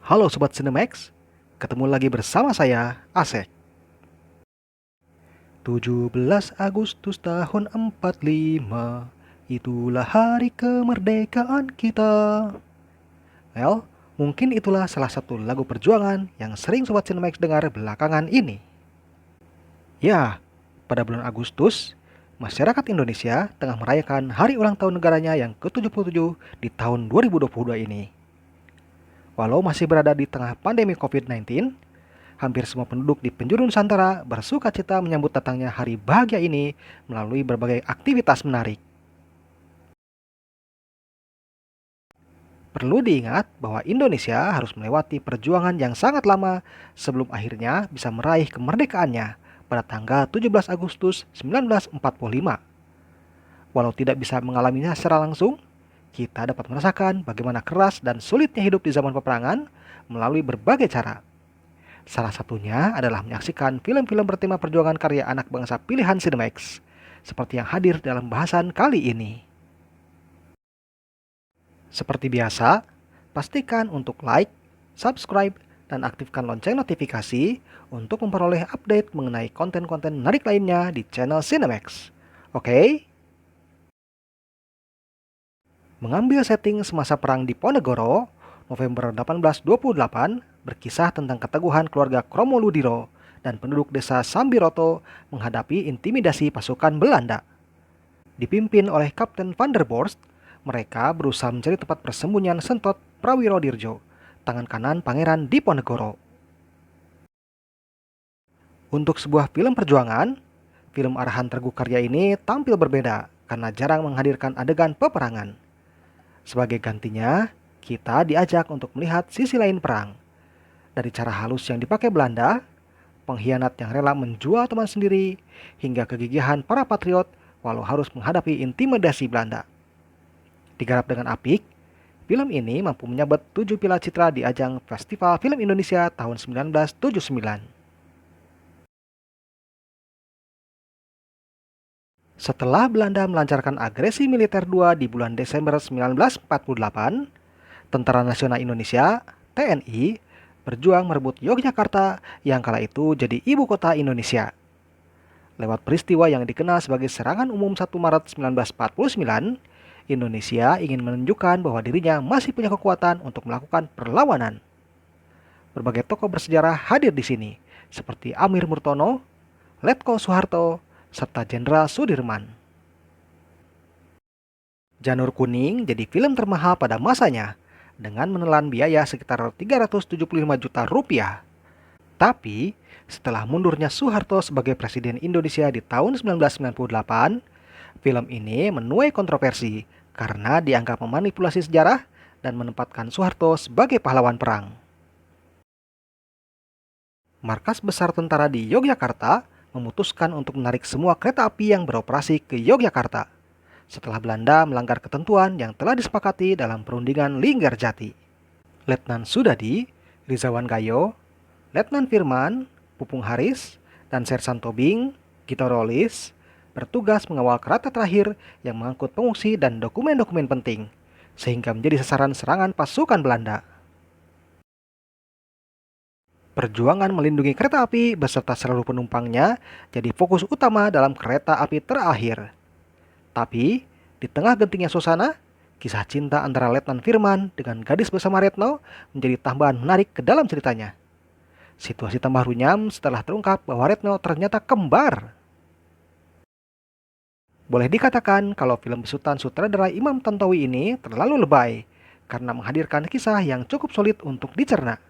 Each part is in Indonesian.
Halo Sobat Cinemax, ketemu lagi bersama saya, Asek. 17 Agustus tahun 45, itulah hari kemerdekaan kita. Well, mungkin itulah salah satu lagu perjuangan yang sering Sobat Cinemax dengar belakangan ini. Ya, pada bulan Agustus, masyarakat Indonesia tengah merayakan hari ulang tahun negaranya yang ke-77 di tahun 2022 ini. Walau masih berada di tengah pandemi COVID-19, hampir semua penduduk di penjuru Nusantara bersukacita menyambut datangnya hari bahagia ini melalui berbagai aktivitas menarik. Perlu diingat bahwa Indonesia harus melewati perjuangan yang sangat lama sebelum akhirnya bisa meraih kemerdekaannya pada tanggal 17 Agustus 1945. Walau tidak bisa mengalaminya secara langsung, kita dapat merasakan bagaimana keras dan sulitnya hidup di zaman peperangan melalui berbagai cara. Salah satunya adalah menyaksikan film-film bertema perjuangan karya anak bangsa pilihan Cinemax, seperti yang hadir dalam bahasan kali ini. Seperti biasa, pastikan untuk like, subscribe, dan aktifkan lonceng notifikasi untuk memperoleh update mengenai konten-konten menarik lainnya di channel Cinemax. Oke? Mengambil setting semasa perang di Ponegoro, November 1828, berkisah tentang keteguhan keluarga Kromoludiro dan penduduk desa Sambiroto menghadapi intimidasi pasukan Belanda. Dipimpin oleh Kapten van der Borst, mereka berusaha mencari tempat persembunyian Sentot Prawirodirjo, tangan kanan pangeran Diponegoro. Untuk sebuah film perjuangan, film arahan Teguh Karya ini tampil berbeda karena jarang menghadirkan adegan peperangan. Sebagai gantinya, kita diajak untuk melihat sisi lain perang. Dari cara halus yang dipakai Belanda, pengkhianat yang rela menjual teman sendiri, hingga kegigihan para patriot walau harus menghadapi intimidasi Belanda. Digarap dengan apik, film ini mampu menyabet 7 piala citra di ajang Festival Film Indonesia tahun 1979. Setelah Belanda melancarkan agresi militer 2 di bulan Desember 1948, Tentara Nasional Indonesia (TNI) berjuang merebut Yogyakarta yang kala itu jadi ibu kota Indonesia. Lewat peristiwa yang dikenal sebagai Serangan Umum 1 Maret 1949, Indonesia ingin menunjukkan bahwa dirinya masih punya kekuatan untuk melakukan perlawanan. Berbagai tokoh bersejarah hadir di sini, seperti Amir Murtono, Letko Soeharto, serta Jenderal Sudirman. Janur Kuning jadi film termahal pada masanya, dengan menelan biaya sekitar 375 juta rupiah. Tapi, setelah mundurnya Soeharto sebagai Presiden Indonesia di tahun 1998, film ini menuai kontroversi karena dianggap memanipulasi sejarah dan menempatkan Soeharto sebagai pahlawan perang. Markas Besar Tentara di Yogyakarta memutuskan untuk menarik semua kereta api yang beroperasi ke Yogyakarta setelah Belanda melanggar ketentuan yang telah disepakati dalam perundingan Linggarjati. Letnan Sudadi, Rizawan Gayo, Letnan Firman, Pupung Haris, dan Sersan Tobing, Gito Rolis, bertugas mengawal kereta terakhir yang mengangkut pengungsi dan dokumen-dokumen penting, sehingga menjadi sasaran serangan pasukan Belanda. Perjuangan melindungi kereta api beserta seluruh penumpangnya jadi fokus utama dalam kereta api terakhir. Tapi, di tengah gentingnya suasana, kisah cinta antara Letnan Firman dengan gadis bersama Retno menjadi tambahan menarik ke dalam ceritanya. Situasi tambah runyam setelah terungkap bahwa Retno ternyata kembar. Boleh dikatakan kalau film besutan sutradara Imam Tantowi ini terlalu lebay karena menghadirkan kisah yang cukup sulit untuk dicerna.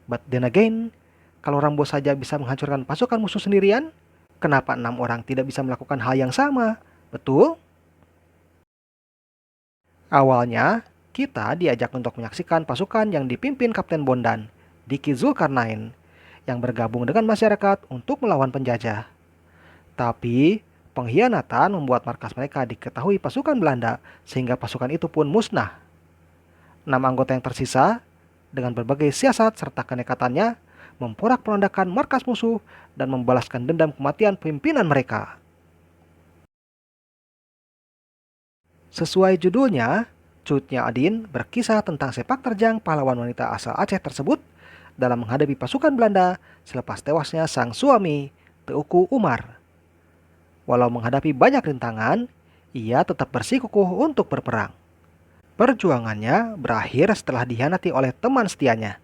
But then again, kalau Rambo saja bisa menghancurkan pasukan musuh sendirian, kenapa 6 orang tidak bisa melakukan hal yang sama? Betul? Awalnya, kita diajak untuk menyaksikan pasukan yang dipimpin Kapten Bondan, Diki Zulkarnain, yang bergabung dengan masyarakat untuk melawan penjajah. Tapi, pengkhianatan membuat markas mereka diketahui pasukan Belanda sehingga pasukan itu pun musnah. 6 anggota yang tersisa, dengan berbagai siasat serta kenekatannya, memporak-porandakan markas musuh dan membalaskan dendam kematian pimpinan mereka. Sesuai judulnya, Cut Nya Adin berkisah tentang sepak terjang pahlawan wanita asal Aceh tersebut dalam menghadapi pasukan Belanda selepas tewasnya sang suami, Teuku Umar. Walau menghadapi banyak rintangan, ia tetap bersikukuh untuk berperang. Perjuangannya berakhir setelah dikhianati oleh teman setianya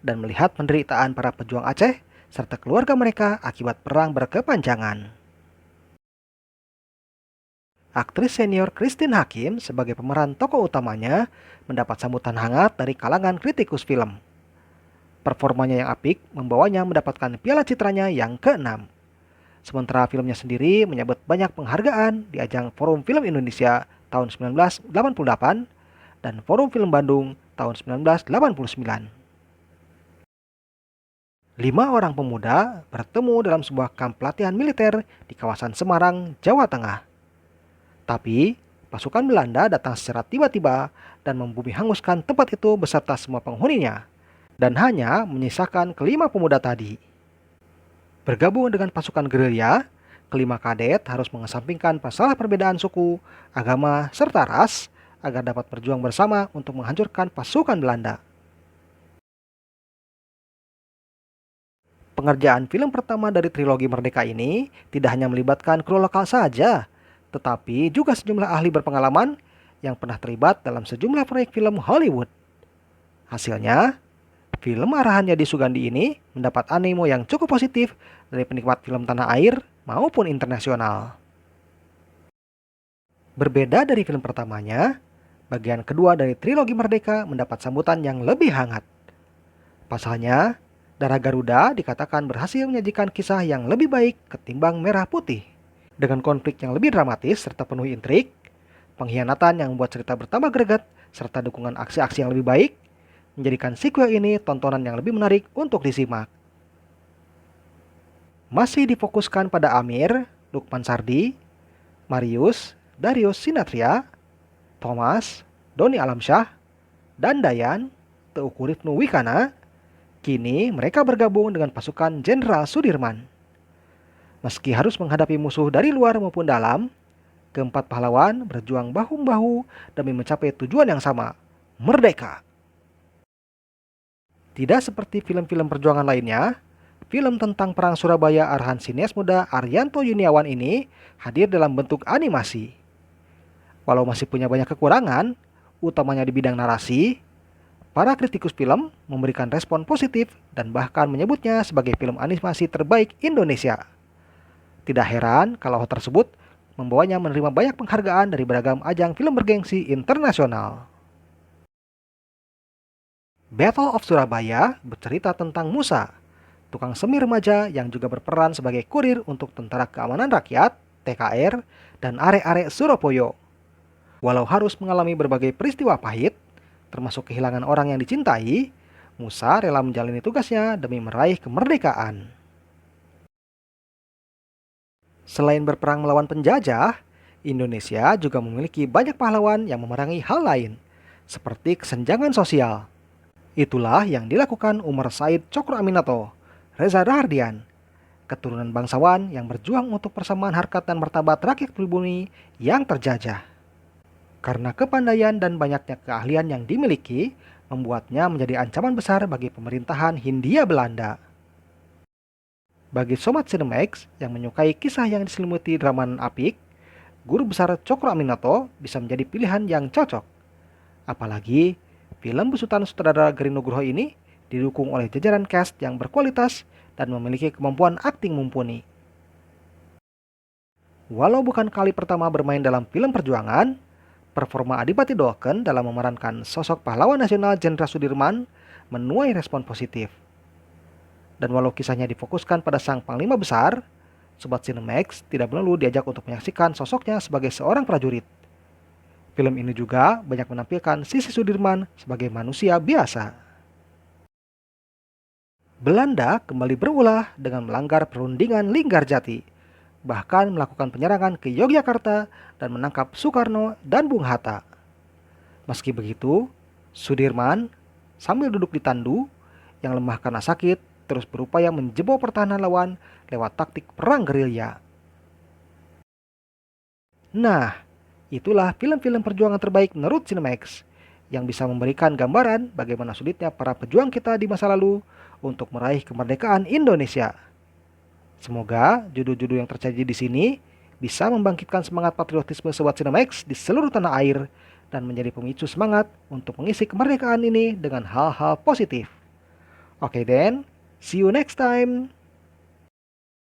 dan melihat penderitaan para pejuang Aceh serta keluarga mereka akibat perang berkepanjangan. Aktris senior Christine Hakim sebagai pemeran tokoh utamanya mendapat sambutan hangat dari kalangan kritikus film. Performanya yang apik membawanya mendapatkan piala citranya yang ke-6. Sementara filmnya sendiri menyabet banyak penghargaan di ajang Forum Film Indonesia tahun 1988 dan Forum Film Bandung tahun 1989. 5 orang pemuda bertemu dalam sebuah kamp pelatihan militer di kawasan Semarang, Jawa Tengah. Tapi, pasukan Belanda datang secara tiba-tiba dan membumi hanguskan tempat itu beserta semua penghuninya, dan hanya menyisakan kelima pemuda tadi. Bergabung dengan pasukan gerilya, kelima kadet harus mengesampingkan masalah perbedaan suku, agama, serta ras agar dapat berjuang bersama untuk menghancurkan pasukan Belanda. Pengerjaan film pertama dari trilogi Merdeka ini tidak hanya melibatkan kru lokal saja, tetapi juga sejumlah ahli berpengalaman yang pernah terlibat dalam sejumlah proyek film Hollywood. Hasilnya, film arahannya di Sugandi ini mendapat animo yang cukup positif dari penikmat film tanah air maupun internasional. Berbeda dari film pertamanya, bagian kedua dari trilogi Merdeka mendapat sambutan yang lebih hangat. Pasalnya, Darah Garuda dikatakan berhasil menyajikan kisah yang lebih baik ketimbang Merah Putih. Dengan konflik yang lebih dramatis serta penuh intrik, pengkhianatan yang membuat cerita bertambah greget, serta dukungan aksi-aksi yang lebih baik, menjadikan sequel ini tontonan yang lebih menarik untuk disimak. Masih difokuskan pada Amir, Lukman Sardi, Marius, Darius Sinathrya, Thomas, Doni Alamsyah, dan Dayan, Teuku Rifnu Wikana. Kini mereka bergabung dengan pasukan Jenderal Sudirman. Meski harus menghadapi musuh dari luar maupun dalam, keempat pahlawan berjuang bahu-membahu demi mencapai tujuan yang sama, merdeka. Tidak seperti film-film perjuangan lainnya, film tentang Perang Surabaya arahan sinias muda Aryanto Yuniawan ini hadir dalam bentuk animasi. Walau masih punya banyak kekurangan, utamanya di bidang narasi, para kritikus film memberikan respon positif dan bahkan menyebutnya sebagai film animasi terbaik Indonesia. Tidak heran kalau hal tersebut membawanya menerima banyak penghargaan dari beragam ajang film bergengsi internasional. Battle of Surabaya bercerita tentang Musa, tukang semi remaja yang juga berperan sebagai kurir untuk Tentara Keamanan Rakyat (TKR) dan arek-arek Surabaya. Walau harus mengalami berbagai peristiwa pahit, termasuk kehilangan orang yang dicintai, Musa rela menjalani tugasnya demi meraih kemerdekaan. Selain berperang melawan penjajah, Indonesia juga memiliki banyak pahlawan yang memerangi hal lain, seperti kesenjangan sosial. Itulah yang dilakukan Umar Said Cokro Aminoto, Reza Rahardian, keturunan bangsawan yang berjuang untuk persamaan harkat dan martabat rakyat pribumi yang terjajah. Karena kepandaian dan banyaknya keahlian yang dimiliki, membuatnya menjadi ancaman besar bagi pemerintahan Hindia Belanda. Bagi Sobat Cinemax yang menyukai kisah yang diselimuti drama apik, Guru Besar Cokro Aminoto bisa menjadi pilihan yang cocok. Apalagi, film besutan sutradara Geri Nugroho ini didukung oleh jajaran cast yang berkualitas dan memiliki kemampuan akting mumpuni. Walau bukan kali pertama bermain dalam film perjuangan, performa Adipati Dolken dalam memerankan sosok pahlawan nasional Jenderal Sudirman menuai respon positif. Dan walau kisahnya difokuskan pada sang panglima besar, Sobat Cinemax tidak perlu diajak untuk menyaksikan sosoknya sebagai seorang prajurit. Film ini juga banyak menampilkan sisi Sudirman sebagai manusia biasa. Belanda kembali berulah dengan melanggar perundingan Linggarjati, bahkan melakukan penyerangan ke Yogyakarta dan menangkap Soekarno dan Bung Hatta. Meski begitu, Sudirman sambil duduk di tandu yang lemah karena sakit terus berupaya menjebol pertahanan lawan lewat taktik perang gerilya. Nah, Itulah film-film perjuangan terbaik menurut Cinemax, yang bisa memberikan gambaran bagaimana sulitnya para pejuang kita di masa lalu untuk meraih kemerdekaan Indonesia. Semoga judul-judul yang tersaji di sini bisa membangkitkan semangat patriotisme Sobat Cinemax di seluruh tanah air dan menjadi pemicu semangat untuk mengisi kemerdekaan ini dengan hal-hal positif. Oke, then, see you next time.